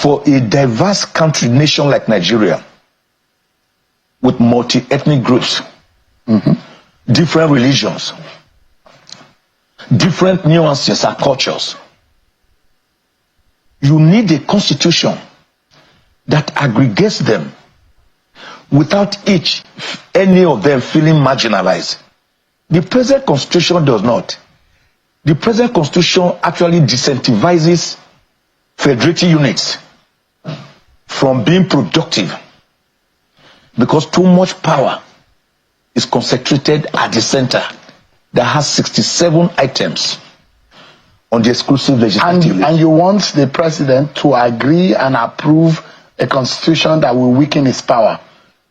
for a diverse country, nation like Nigeria, with multi-ethnic groups, different religions, different nuances and cultures, you need a constitution that aggregates them without any of them feeling marginalized. The present constitution does not. The present constitution actually disincentivizes federative units from being productive because too much power is concentrated at the center that has 67 items on the exclusive legislative list. And you want the president to agree and approve a constitution that will weaken his power?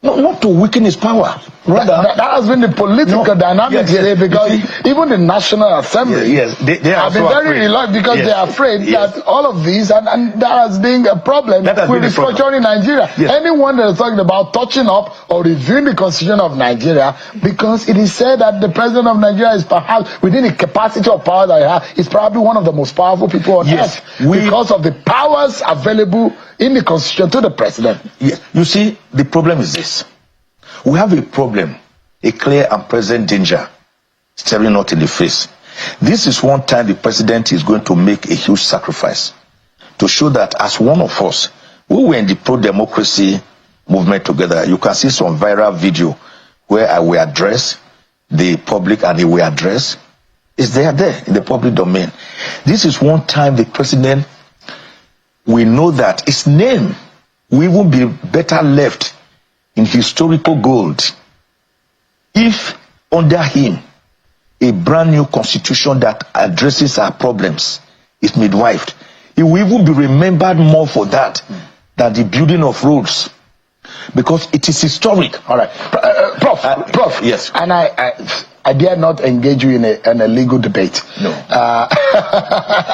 No, not to weaken his power. Rather, that has been the political dynamic today, because even the National Assembly they have been very reluctant because they are afraid that all of these, and that has been a problem with restructuring Nigeria. Anyone that is talking about touching up or reviewing the constitution of Nigeria, because it is said that the president of Nigeria is perhaps, within the capacity of power that he has, is probably one of the most powerful people on earth because of the powers available in the constitution to the president. You see, the problem is this. We have a problem, a clear and present danger staring us in the face. This is one time the president is going to make a huge sacrifice to show that as one of us, we were in the pro-democracy movement together. You can see some viral video where I will address the public and he will address. It's there in the public domain. This is one time the president, we know that his name will even be better left in historical gold if under him a brand new constitution that addresses our problems is midwifed. He will even be remembered more for that than the building of roads, because it is historic. All right, Prof. Yes. And I dare not engage you in a legal debate. No. No.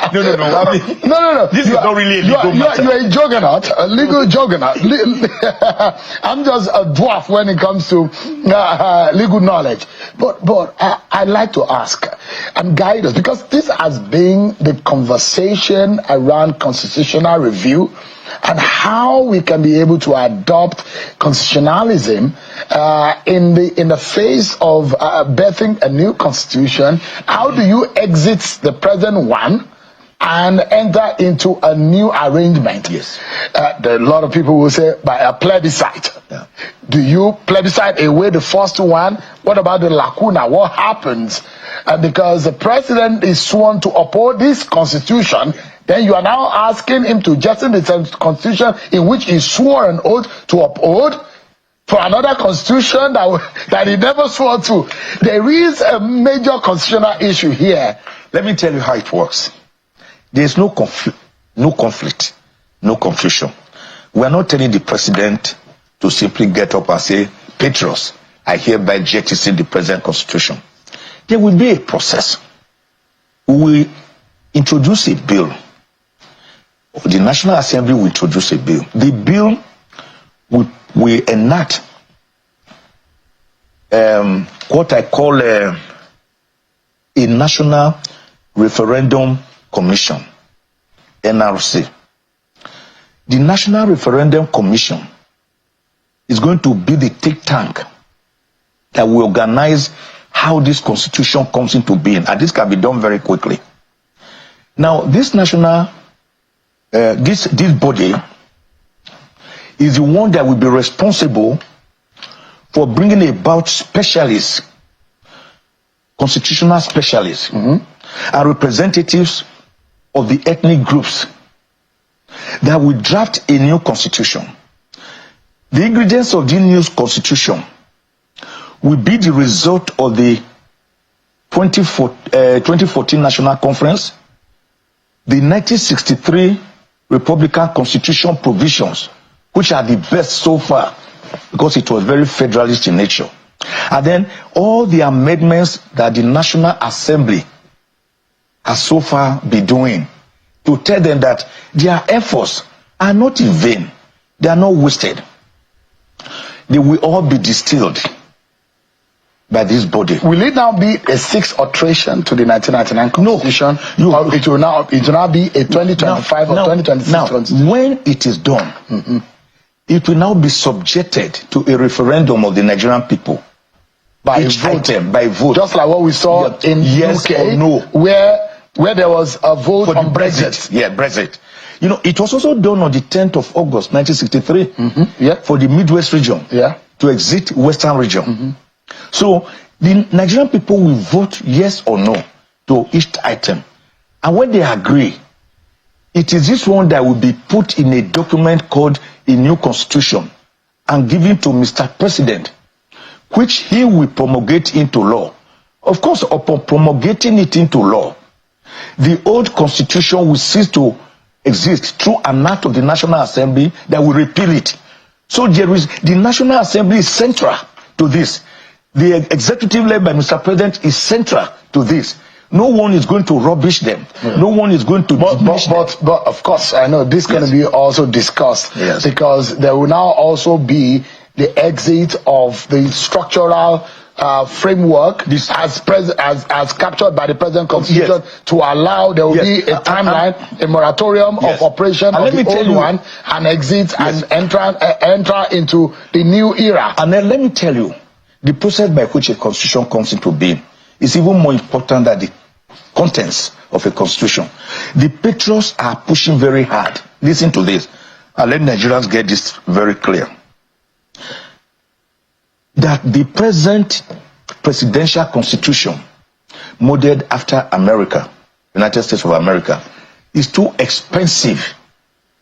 I mean, no. This is not really a legal matter. You're a juggernaut, a legal juggernaut. I'm just a dwarf when it comes to legal knowledge. But I'd like to ask and guide us, because this has been the conversation around constitutional review and how we can be able to adopt constitutionalism in the face of birthing a new constitution. How do you exit the present one and enter into a new arrangement? Yes. A lot of people will say by a plebiscite. Yeah. Do you plebiscite away the first one? What about the lacuna? What happens? Because the president is sworn to uphold this constitution, then you are now asking him to jettison the constitution in which he swore an oath to uphold for another constitution that he never swore to. There is a major constitutional issue here. Let me tell you how it works. There is no conflict, no confusion. We are not telling the president to simply get up and say, Patriots, I hereby jettison the present constitution. There will be a process. We will introduce a bill. The National Assembly will introduce a bill. The bill will enact what I call a National Referendum Commission, NRC. The National Referendum Commission is going to be the think tank that will organize how this constitution comes into being, and this can be done very quickly. Now, this national this body is the one that will be responsible for bringing about specialists, constitutional specialists, and representatives of the ethnic groups that will draft a new constitution. The ingredients of the new constitution will be the result of the 2014 National Conference, the 1963 Republican Constitution provisions, which are the best so far because it was very federalist in nature, and then all the amendments that the National Assembly has so far been doing to tell them that their efforts are not in vain, they are not wasted. They will all be distilled. by this body. Will it now be a sixth alteration to the 1999 Constitution? No, or it will now be a 2025 or 2026 Constitution? When it is done, it will now be subjected to a referendum of the Nigerian people. By vote. Just like what we saw in yes UK, or no, where there was a vote for on Brexit. Yeah, Brexit. You know, it was also done on the 10th of August, 1963, Yeah. for the Midwest region to exit Western region. So the Nigerian people will vote yes or no to each item. And when they agree, it is this one that will be put in a document called a new constitution and given to Mr. President, which he will promulgate into law. Of course, upon promulgating it into law, the old constitution will cease to exist through an act of the National Assembly that will repeal it. So the National Assembly is central to this. The executive led by Mr. President is central to this. No one is going to rubbish them. No one is going to diminish them. But of course, I know this is going to be also discussed because there will now also be the exit of the structural framework as captured by the present constitution to allow there will be a timeline, a moratorium of operation of the old one, and exit and enter into the new era. And then let me tell you, the process by which a constitution comes into being is even more important than the contents of a constitution. The Patriots are pushing very hard. Listen to this, and let Nigerians get this very clear. That the present presidential constitution, modeled after America, United States of America, is too expensive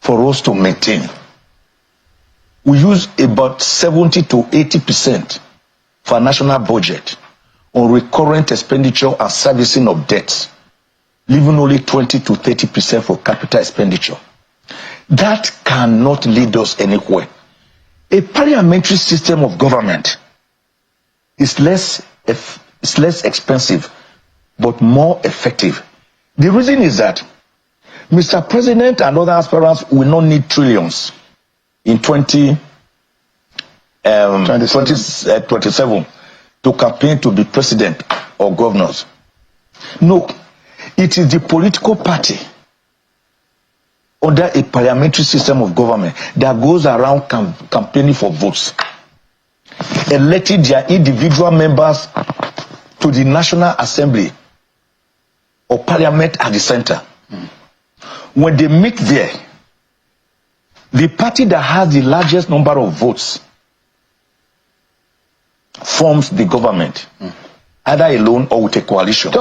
for us to maintain. We use about 70 to 80% for our national budget on recurrent expenditure and servicing of debts, leaving only 20 to 30% for capital expenditure. That cannot lead us anywhere. A parliamentary system of government is less expensive but more effective. The reason is that Mr. President and other aspirants will not need trillions in 2027 to campaign to be president or governors. No, it is the political party under a parliamentary system of government that goes around campaigning for votes, electing their individual members to the National Assembly or Parliament at the center. When they meet there, the party that has the largest number of votes forms the government, either alone or with a coalition.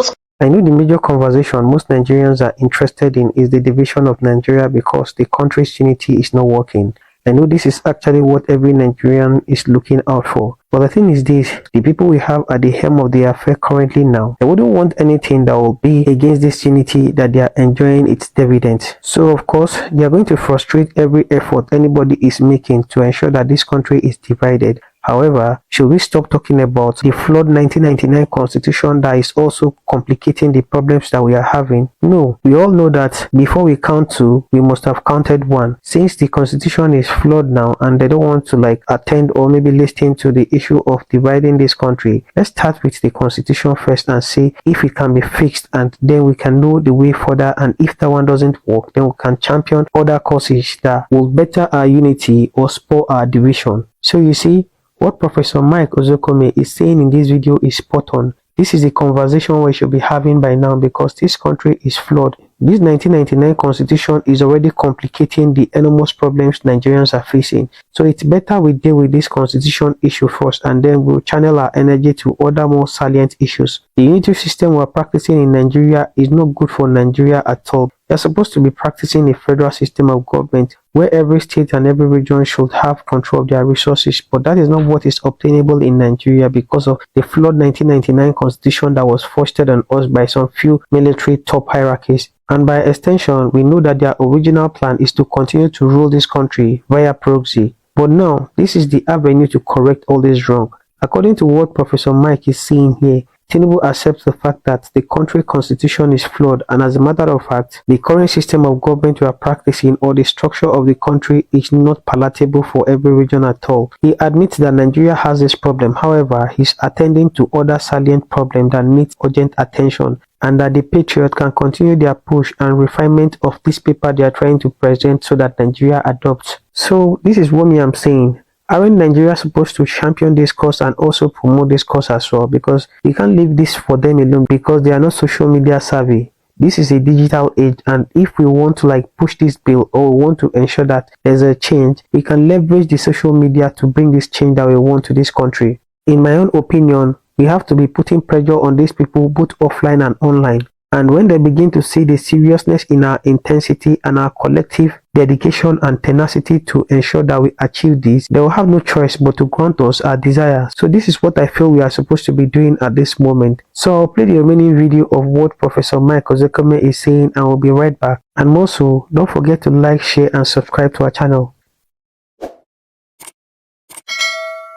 I know the major conversation most Nigerians are interested in is the division of Nigeria because the country's unity is not working. I know this is actually what every Nigerian is looking out for. But the thing is this, the people we have at the helm of the affair currently now, they wouldn't want anything that will be against this unity that they are enjoying its dividends. So of course, they are going to frustrate every effort anybody is making to ensure that this country is divided. However, should we stop talking about the flawed 1999 constitution that is also complicating the problems that we are having? No, we all know that before we count two, we must have counted one. Since the constitution is flawed now and they don't want to attend or maybe listen to the issue of dividing this country, let's start with the constitution first and see if it can be fixed, and then we can know the way further, and if that one doesn't work, then we can champion other causes that will better our unity or spur our division. So you see, what Professor Mike Ozokome is saying in this video is spot on. This is a conversation we should be having by now because this country is flawed. This 1999 constitution is already complicating the enormous problems Nigerians are facing. So it's better we deal with this constitution issue first, and then we'll channel our energy to other more salient issues. The unity system we're practicing in Nigeria is not good for Nigeria at all. They're supposed to be practicing a federal system of government where every state and every region should have control of their resources, but that is not what is obtainable in Nigeria because of the flawed 1999 constitution that was foisted on us by some few military top hierarchies. And by extension, we know that their original plan is to continue to rule this country via proxy. But now, this is the avenue to correct all this wrong. According to what Professor Mike is saying here, Tinubu accepts the fact that the country constitution is flawed, and as a matter of fact, the current system of government we are practicing or the structure of the country is not palatable for every region at all. He admits that Nigeria has this problem. However, he's attending to other salient problems that need urgent attention, and that the Patriots can continue their push and refinement of this paper they are trying to present so that Nigeria adopts. So this is what me I'm saying. Aren't Nigeria supposed to champion this cause and also promote this cause as well? Because we can't leave this for them alone because they are not social media savvy. This is a digital age, and if we want to push this bill or want to ensure that there's a change, we can leverage the social media to bring this change that we want to this country. In my own opinion, we have to be putting pressure on these people both offline and online. And when they begin to see the seriousness in our intensity and our collective dedication and tenacity to ensure that we achieve this, they will have no choice but to grant us our desire. So this is what I feel we are supposed to be doing at this moment. So I'll play the remaining video of what Professor Mike Ozekome is saying and we'll be right back. And also, don't forget to like, share and subscribe to our channel.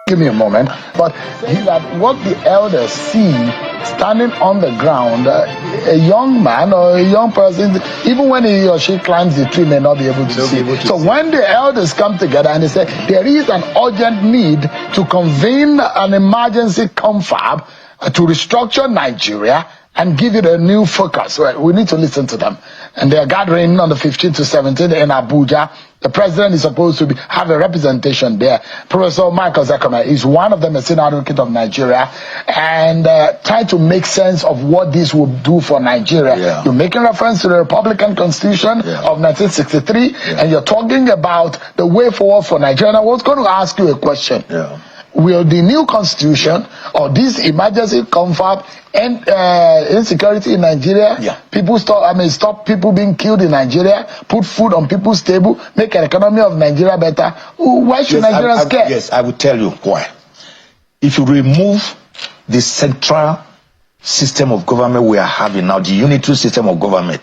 Give me a moment. But that what the elders see standing on the ground, a young man or a young person, even when he or she climbs the tree, may not be able to see. So when the elders come together and they say there is an urgent need to convene an emergency confab to restructure Nigeria and give it a new focus, well, we need to listen to them. And they are gathering on the 15th to 17th in Abuja. The president is supposed to have a representation there. Professor Michael Zakama is one of them, a senior advocate of Nigeria, and try to make sense of what this would do for Nigeria. Yeah. You're making reference to the Republican Constitution of 1963, and you're talking about the way forward for Nigeria. And I was going to ask you a question. Yeah. Will the new constitution or this emergency confab end insecurity in Nigeria? Yeah. People stop people being killed in Nigeria, put food on people's table, make an economy of Nigeria better. Why should Nigerians care? Yes, I will tell you why. If you remove the central system of government we are having now, the unitary system of government,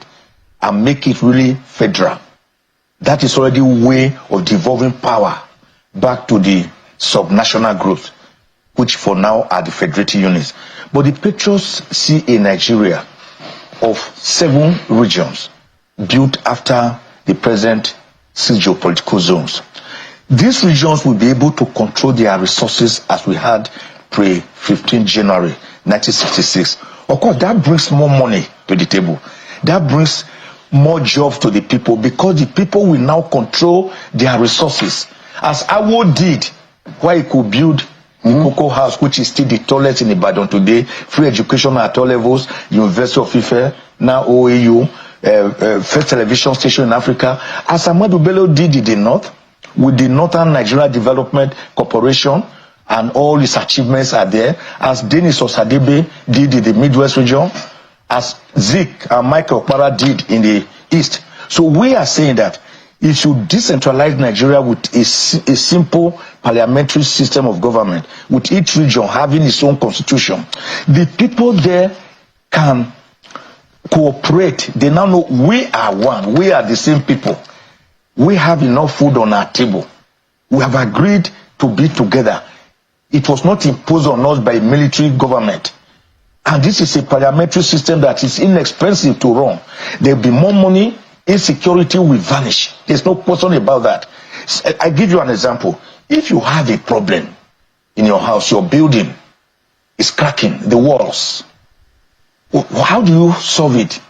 and make it really federal, that is already a way of devolving power back to the subnational groups, which for now are the federated units. But the Patriots see a Nigeria of 7 regions built after the present 6 geopolitical zones. These regions will be able to control their resources as we had pre-15 January 1966. Of course, that brings more money to the table. That brings more jobs to the people because the people will now control their resources. As Awo did, where he could build the Cocoa House, which is still the tallest in Ibadan today, free education at all levels, University of Ife, now OAU, first television station in Africa, as Ahmadu Bello did in the north, with the Northern Nigeria Development Corporation, and all his achievements are there, as Dennis Osadebe did in the Midwest region, as Zeke and Michael Okpara did in the east. So we are saying that if you decentralize Nigeria with a simple parliamentary system of government, with each region having its own constitution, the people there can cooperate. They now know we are one. We are the same people. We have enough food on our table. We have agreed to be together. It was not imposed on us by a military government. And this is a parliamentary system that is inexpensive to run. There will be more money. Insecurity will vanish. There's no question about that. I give you an example. If you have a problem in your house, your building is cracking, the walls, how do you solve it?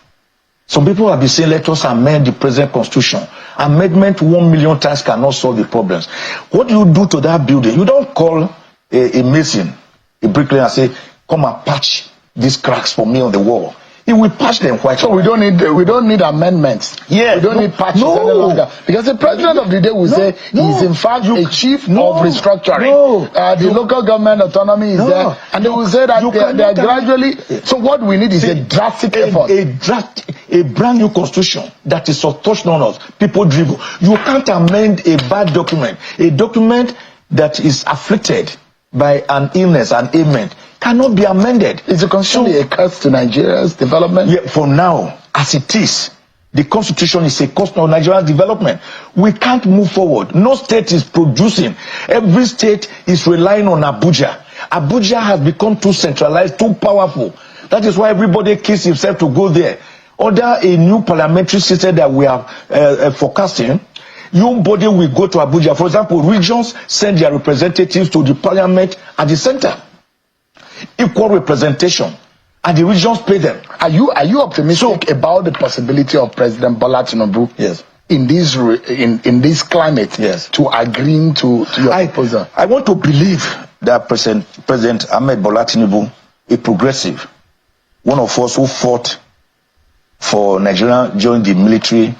Some people have been saying, let us amend the present constitution. Amendment 1 million times cannot solve the problems. What do you do to that building? You don't call a mason, a bricklayer, and say, come and patch these cracks for me on the wall. He will patch them quite. So we don't need amendments. Yeah, we don't need patches any longer, because the president of the day will say he's in fact a chief of restructuring. The local government autonomy is there, and they will say that they are gradually. So what we need is a drastic effort. A brand new constitution that is touched on us. People dribble. You can't amend a bad document. A document that is afflicted by an illness, an ailment, cannot be amended. Is the constitution a curse to Nigeria's development? Yeah, for now, as it is, the constitution is a cost of Nigeria's development. We can't move forward. No state is producing. Every state is relying on Abuja. Abuja has become too centralized, too powerful. That is why everybody kills himself to go there. Under a new parliamentary system that we are forecasting, nobody will go to Abuja. For example, regions send their representatives to the parliament at the center. Equal representation. And the regions pay them. Are you optimistic about the possibility of President Bola Tinubu? Yes. In this climate, yes, to agreeing to your proposal? I want to believe that President Ahmed Bola Tinubu, a progressive, one of us who fought for Nigeria during the military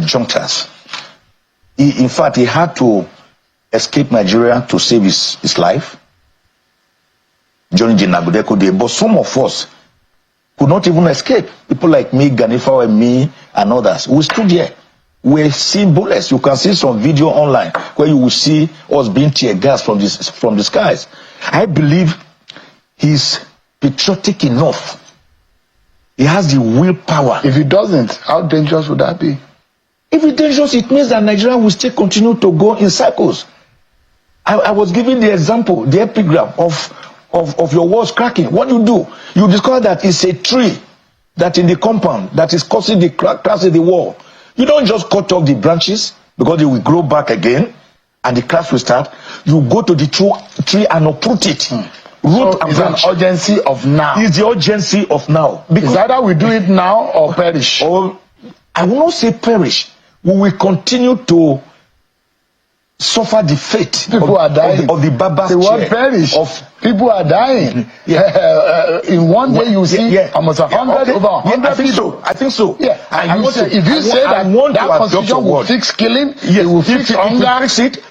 junctures. In fact, he had to escape Nigeria to save his life during the Nagudeko day. But some of us could not even escape. People like me, Ganifa and me, and others. We stood here. We're seeing bullets. You can see some video online where you will see us being tear gas from the skies. I believe he's patriotic enough. He has the willpower. If he doesn't, how dangerous would that be? If it's dangerous, it means that Nigeria will still continue to go in cycles. I was giving the example, the epigram of your walls cracking. What do? You discover that it's a tree that in the compound that is causing the cracks in the wall. You don't just cut off the branches because they will grow back again and the cracks will start. You go to the tree and uproot it. Root and branch. It's an urgency of now. It's the urgency of now. Because either we do it now or perish. Or I will not say perish. We will continue to suffer the fate people are dying. Of the Baba's they won't chair. perish. People are dying. In one day you see almost 100 over 100 people. I think so. Yeah. And if you say that constitution will fix killing, it will fix hunger,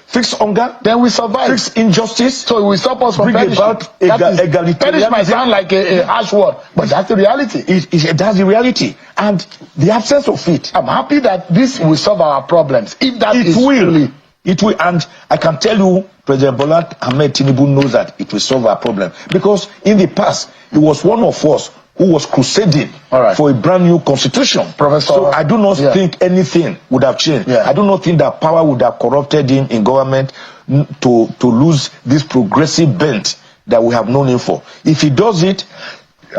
fix hunger, then we survive. Fix injustice, so it will stop us from bring about egalitarianism. Perish might sound like a harsh word, but that's the reality. That's the reality, and the absence of it. I'm happy that this will solve our problems. If that it is will. It will, and I can tell you, President Bola Ahmed Tinubu knows that it will solve our problem. Because in the past, he was one of us who was crusading for a brand new constitution. Professor, so I do not think anything would have changed. I do not think that power would have corrupted him in government to lose this progressive bent that we have known him for. If he does it,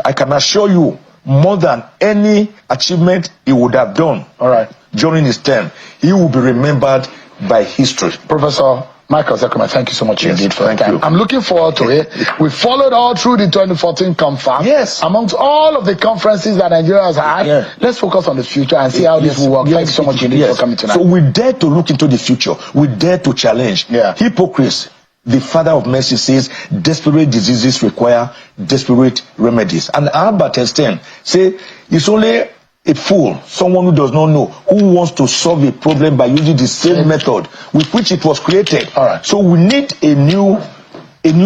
I can assure you, more than any achievement he would have done during his term, he will be remembered by history. Professor Michael Zekuma, thank you so much indeed for your time. I'm looking forward to it. We followed all through the 2014 confab. Yes. Amongst all of the conferences that Nigeria has had, let's focus on the future and see how this will work. Thank you so much indeed for coming tonight. So we dare to look into the future. We dare to challenge. Hypocrites. The Father of Mercy says, desperate diseases require desperate remedies. And Albert Einstein say, it's only a fool, someone who does not know, who wants to solve a problem by using the same method with which it was created. So we need a new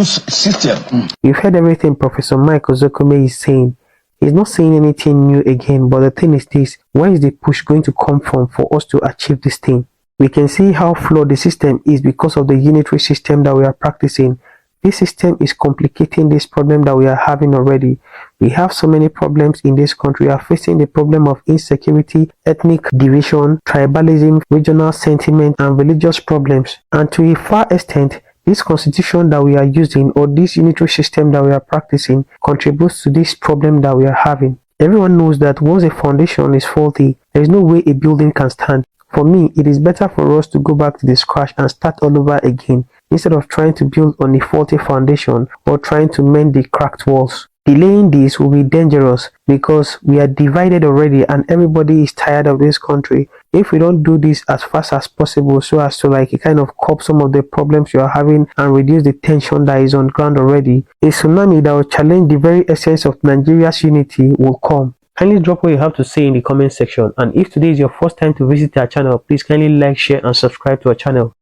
system. You've heard everything Professor Michael Zekuma is saying. He's not saying anything new again, but the thing is this: where is the push going to come from for us to achieve this thing? We can see how flawed the system is because of the unitary system that we are practicing. This system is complicating this problem that we are having already. We have so many problems in this country. We are facing the problem of insecurity, ethnic division, tribalism, regional sentiment, and religious problems. And to a far extent, this constitution that we are using, or this unitary system that we are practicing, contributes to this problem that we are having. Everyone knows that once a foundation is faulty, there is no way a building can stand. For me, it is better for us to go back to the scratch and start all over again, instead of trying to build on a faulty foundation or trying to mend the cracked walls. Delaying this will be dangerous because we are divided already and everybody is tired of this country. If we don't do this as fast as possible so as to kind of curb some of the problems you are having and reduce the tension that is on ground already, a tsunami that will challenge the very essence of Nigeria's unity will come. Kindly drop what you have to say in the comment section, and if today is your first time to visit our channel, please kindly like, share and subscribe to our channel.